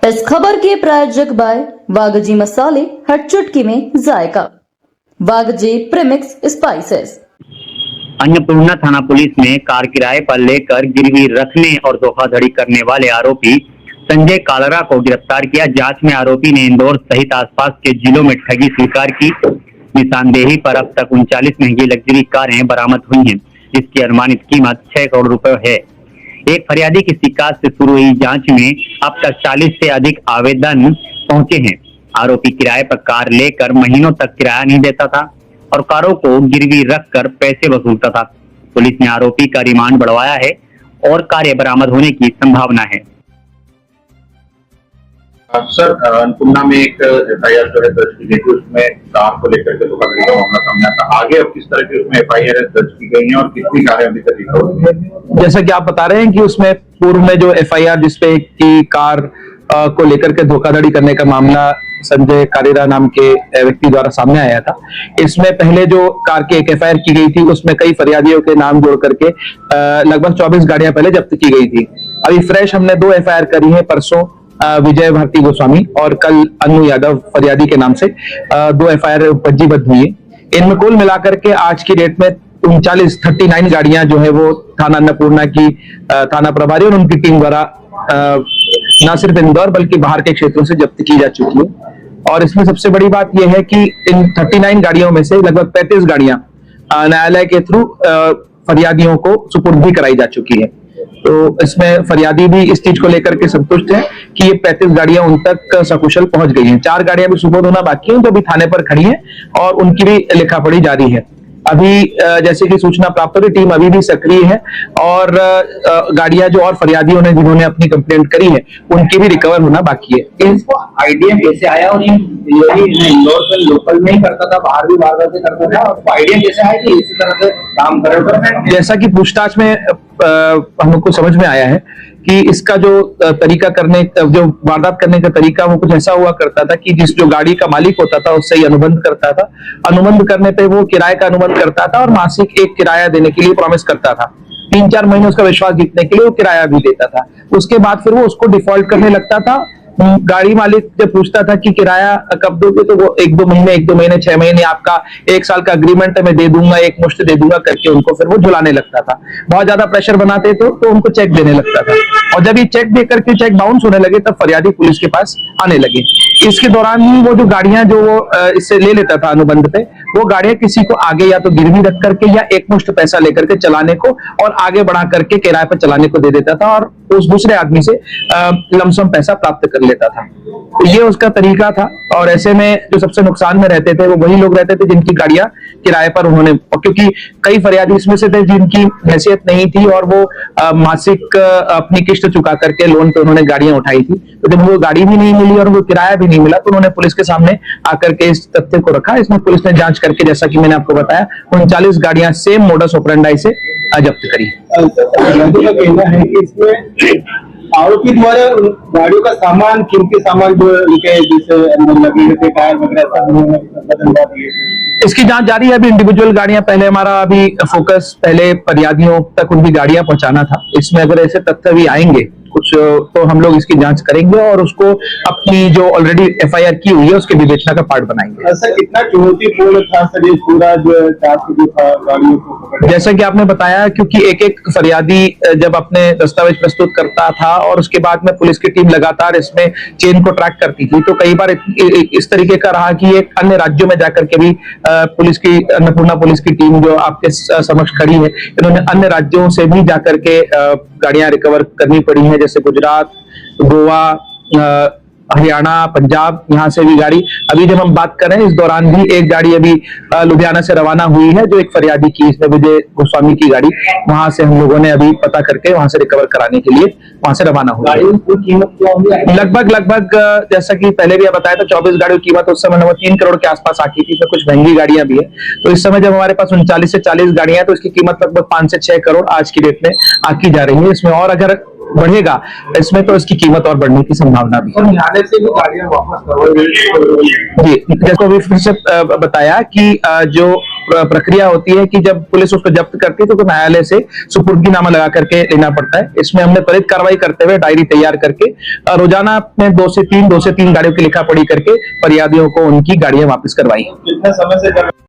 इस खबर के प्रायोजक बाय वागजी मसाले, हर चुटकी में जायका। वागजी प्रीमिक्स स्पाइसेस। अन्नपूर्णा थाना पुलिस ने कार किराए पर लेकर गिरवी रखने और धोखाधड़ी करने वाले आरोपी संजय कालरा को गिरफ्तार किया। जांच में आरोपी ने इंदौर सहित आसपास के जिलों में ठगी स्वीकार की। निशानदेही पर अब तक 39 महंगी लग्जरी कारें बरामद हुई हैं, जिसकी अनुमानित कीमत 6 करोड़ रुपए है। एक फरियादी की शिकायत से शुरू हुई जांच में अब तक 40 से अधिक आवेदन पहुंचे हैं। आरोपी किराए पर कार लेकर महीनों तक किराया नहीं देता था और कारों को गिरवी रखकर पैसे वसूलता था। पुलिस ने आरोपी का रिमांड बढ़वाया है और कार्य बरामद होने की संभावना है। सर, अन्नपूर्णा में एक एफआईआर जो है दर्ज की गई थी, उसमें कार को लेकर के धोखाधड़ी का मामला सामने आता। आगे अब किस तरह की उसमें एफआईआर दर्ज की गई है और कितनी कारें अभी तक रिकवर हुई है? जैसा कि आप बता रहे हैं कि उसमें पूर्व में जो एफआईआर जिसपे की कार को लेकर के धोखाधड़ी करने का मामला संजय कालेरा नाम के व्यक्ति द्वारा सामने आया था, इसमें पहले जो कार की एक एफआईआर की गई थी उसमें कई फरियादियों के नाम जोड़ करके लगभग 24 गाड़ियां पहले जब्त की गई थी। अभी फ्रेश हमने 2 एफआईआर करी है, परसों विजय भारती गोस्वामी और कल अनु यादव फरियादी के नाम से 2 एफआईआर पंजीबद्ध हुई है। इनमें कुल मिलाकर के आज की डेट में 39 गाड़ियां जो है वो थाना अन्नपूर्णा की थाना प्रभारी और उनकी टीम द्वारा न सिर्फ इंदौर बल्कि बाहर के क्षेत्रों से जब्त की जा चुकी है। और इसमें सबसे बड़ी बात यह है कि इन 39 गाड़ियों में से लगभग 35 गाड़ियां न्यायालय के थ्रू फरियादियों को सुपुर्द भी कराई जा चुकी है। तो इसमें फरियादी भी इस चीज को लेकर के संतुष्ट है कि ये 35 गाड़ियां उन तक सकुशल पहुंच गई हैं। 4 गाड़ियां भी सुपुर्द होना बाकी हैं, जो भी थाने पर खड़ी हैं और उनकी भी लिखापढ़ी जारी है। अभी जैसे कि सूचना प्राप्त हो रही, टीम अभी भी सक्रिय है और गाड़ियां जो और फरियादियों ने जिन्होंने अपनी कंप्लेंट करी है उनकी भी रिकवर होना बाकी है। इसको आइडिया कैसे आया और ये इंदौर से लोकल में ही करता था, बाहर भी बार से करता था, और आइडिया कैसे आया कि इसी तरह से काम करे? जैसा कि पूछताछ में हमको समझ में आया है कि इसका जो तरीका करने, जो वारदात करने का तरीका वो कुछ ऐसा हुआ करता था कि जो गाड़ी का मालिक होता था उससे ही अनुबंध करता था। अनुबंध करने पे वो किराए का अनुबंध करता था और मासिक एक किराया देने के लिए प्रॉमिस करता था। 3-4 महीने उसका विश्वास जीतने के लिए वो किराया भी देता था। उसके बाद फिर वो उसको डिफॉल्ट करने लगता था। गाड़ी मालिक जब पूछता था कि किराया कब दोगे, तो वो 1-2 महीने 6 महीने, आपका 1 साल का अग्रीमेंट है, मैं दे दूंगा, एक मुश्त दे दूंगा करके उनको फिर वो झुलाने लगता था। बहुत ज्यादा प्रेशर बनाते तो उनको चेक देने लगता था और जब ये चेक देकर के चेक बाउंस होने लगे तब फरियादी पुलिस के पास आने लगे। इसके दौरान ही वो जो गाड़ियां जो वो इससे ले लेता था अनुबंध पे, वो गाड़ियां किसी को आगे या तो गिरवी रख करके या एक मुश्त पैसा लेकर के चलाने को और आगे बढ़ा करके किराए पर चलाने को दे देता था और उस दूसरे आदमी से लमसम पैसा प्राप्त कर लेता था। तो ये उसका तरीका था और ऐसे में जो सबसे नुकसान में रहते थे वो वही लोग रहते थे जिनकी गाड़ियां किराए पर उन्होंने, क्योंकि कई फरियादी इसमें से थे जिनकी हैसियत नहीं थी और वो मासिक अपनी किस्त चुका करके लोन पे उन्होंने गाड़ियां उठाई थी। तो जब वो गाड़ी भी नहीं मिली और उनको किराया भी नहीं मिला तो उन्होंने पुलिस के सामने आकर के इस तथ्य को रखा। इसमें पुलिस ने जांच करके, जैसा कि मैंने आपको बताया, 39 गाड़ियां सेम मोडस ऑपरेंडाई से जब्त करी। कहना है कि इसमें आरोपी द्वारा गाड़ियों का सामान, कीमती सामान जो उनके जैसे लगे थे, टायर वगैरह सब बदलवा दिए। इसकी जांच जारी है। अभी इंडिविजुअल गाड़ियां, पहले हमारा अभी फोकस पहले फरियादियों तक उनकी गाड़ियां पहुंचाना था। इसमें अगर ऐसे तथ्य भी आएंगे कुछ तो हम लोग इसकी जांच करेंगे और उसको अपनी जो ऑलरेडी एफआईआर की हुई है उसके विवेचना का पार्ट बनाएंगे। सर, कितना चुनौतीपूर्ण था सर ये पूरा जो गाड़ियों को? जैसा कि आपने बताया, क्योंकि एक फरियादी जब अपने दस्तावेज प्रस्तुत करता था और उसके बाद में पुलिस की टीम लगातार इसमें चेन को ट्रैक करती थी, तो कई बार इस तरीके का रहा कि एक अन्य राज्यों में जाकर के भी पुलिस की, अन्नपूर्णा पुलिस की टीम जो आपके समक्ष खड़ी है, इन्होंने अन्य राज्यों से भी जाकर के गाड़ियां रिकवर करनी पड़ी है, जैसे गुजरात, गोवा, हरियाणा, पंजाब, यहाँ से भी गाड़ी। अभी जब हम बात कर रहे हैं इस दौरान भी एक गाड़ी अभी लुधियाना से रवाना हुई है, जो एक फरियादी की, इसमें विजय गोस्वामी की गाड़ी, वहां से हम लोगों ने अभी पता करके वहां से रिकवर कराने के लिए वहां से रवाना हुई। लगभग जैसा कि पहले भी बताया था, 24 गाड़ियों की कीमत उस समय 3 करोड़ के आसपास आती थी। इसमें कुछ महंगी गाड़ियां भी है। तो इस समय जब हमारे पास 39 से 40 गाड़ियां हैं तो इसकी कीमत लगभग 5 से 6 करोड़ आज की डेट में आकी जा रही है। इसमें और अगर बढ़ेगा इसमें तो इसकी कीमत और बढ़ने की संभावना भी है। से भी गाड़ियां वापस जी, जैसे अभी फिर से बताया कि जो प्रक्रिया होती है कि जब पुलिस उसको जब्त करती है तो न्यायालय से सुपुर्दगीनामा लगा करके लेना पड़ता है। इसमें हमने त्वरित कार्रवाई करते हुए डायरी तैयार करके रोजाना में 2 से 3 गाड़ियों की लिखा पढ़ी करके फरियादियों को उनकी गाड़ियां वापस करवाई। कितने समय से